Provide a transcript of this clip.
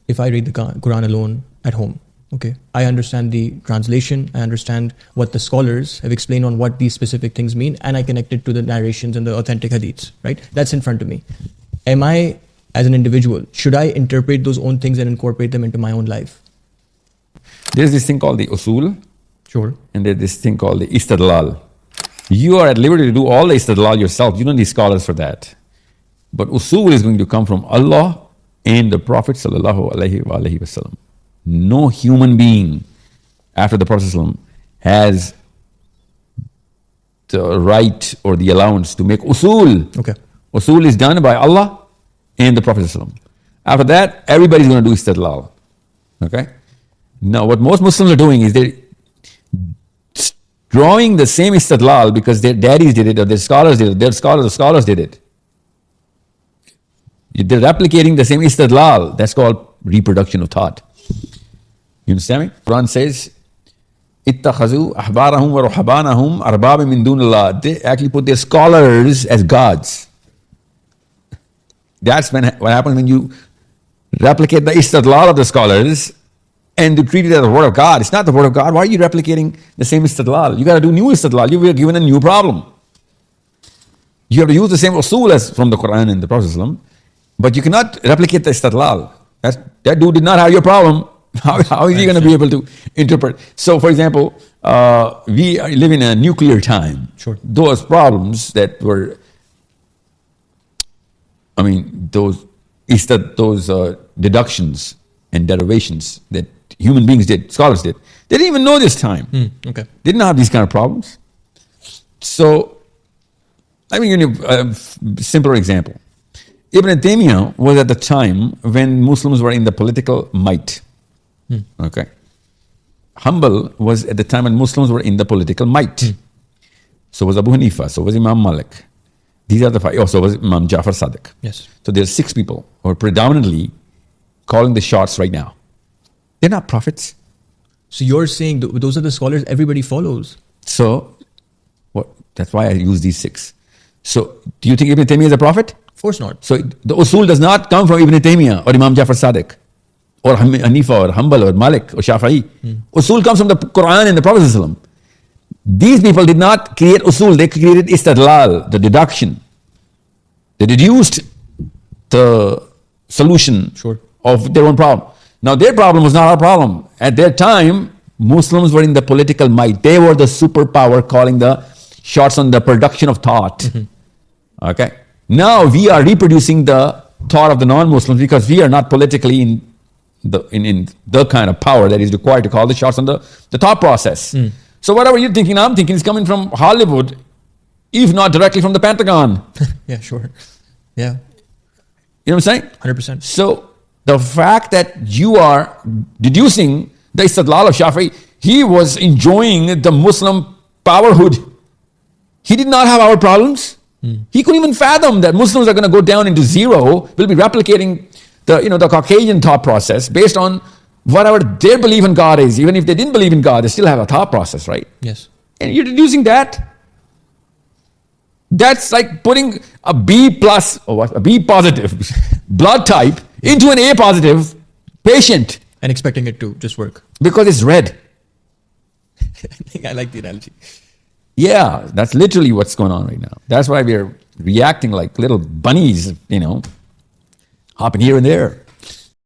if I read the Quran alone at home, okay, I understand the translation, I understand what the scholars have explained on what these specific things mean, and I connect it to the narrations and the authentic hadiths, right? That's in front of me. Am I, as an individual, should I interpret those own things and incorporate them into my own life? There's this thing called the usul. Sure. And there's this thing called the istidlal. You are at liberty to do all the istidlal yourself. You don't need scholars for that. But usul is going to come from Allah and the Prophet sallallahu alaihi wasallam. No human being after the Prophet ﷺ has the right or the allowance to make usul. Okay. Usul is done by Allah and the Prophet ﷺ. After that, everybody's going to do istidlal. Okay? Now, what most Muslims are doing is they're drawing the same istidlal because their daddies did it or their scholars did it, the scholars did it. They're replicating the same istidlal. That's called reproduction of thought. You understand me? Quran says, "Ittakhazu ahbarahum wa ruhabanahum arbaba min dunillah." They actually put their scholars as gods. That's what happens when you replicate the istidlal of the scholars and you treat it as the word of God. It's not the word of God. Why are you replicating the same istidlal? You got to do new istidlal. You were given a new problem. You have to use the same usul as from the Quran and the Prophet ﷺ, but you cannot replicate the istidlal. That dude did not have your problem. How is he going to be able to interpret? So, for example, we live in a nuclear time. Sure. Those problems that were, those deductions and derivations that human beings did, scholars did, they didn't even know this time. Okay. They didn't have these kind of problems. So, let me give you a simpler example. Ibn Taymiyyah was at the time when Muslims were in the political might. Okay. Hanbal was at the time when Muslims were in the political might. So was Abu Hanifa, so was Imam Malik. These are the five. So was Imam Jafar Sadiq. Yes. So there's 6 people who are predominantly calling the shots right now. They're not prophets. So you're saying those are the scholars everybody follows. So, that's why I use these 6. So, do you think Ibn Taymiyyah is a prophet? Of course not. So, the usul does not come from Ibn Taymiyyah or Imam Jafar Sadiq or Hanifa or Hanbal or Malik or Shafi'i. Usul comes from the Quran and the Prophet ﷺ. These people did not create usul, they created istidlal, the deduction. They deduced the solution of their own problem. Now, their problem was not our problem. At their time, Muslims were in the political might. They were the superpower calling the shots on the production of thought. Okay. Now we are reproducing the thought of the non-Muslims because we are not politically in the kind of power that is required to call the shots on the thought process. So whatever you're thinking, I'm thinking is coming from Hollywood, if not directly from the Pentagon. Yeah, sure. Yeah. You know what I'm saying? 100%. So the fact that you are deducing the istidlal of Shafi'i, he was enjoying the Muslim powerhood. He did not have our problems. He couldn't even fathom that Muslims are going to go down into zero. We'll be replicating the Caucasian thought process based on whatever their belief in God is. Even if they didn't believe in God, they still have a thought process, right? Yes. And you're deducing that. That's like putting a B plus, a B positive blood type into an A positive patient. And expecting it to just work. Because it's red. I like the analogy. Yeah, that's literally what's going on right now. That's why we're reacting like little bunnies, hopping here and there.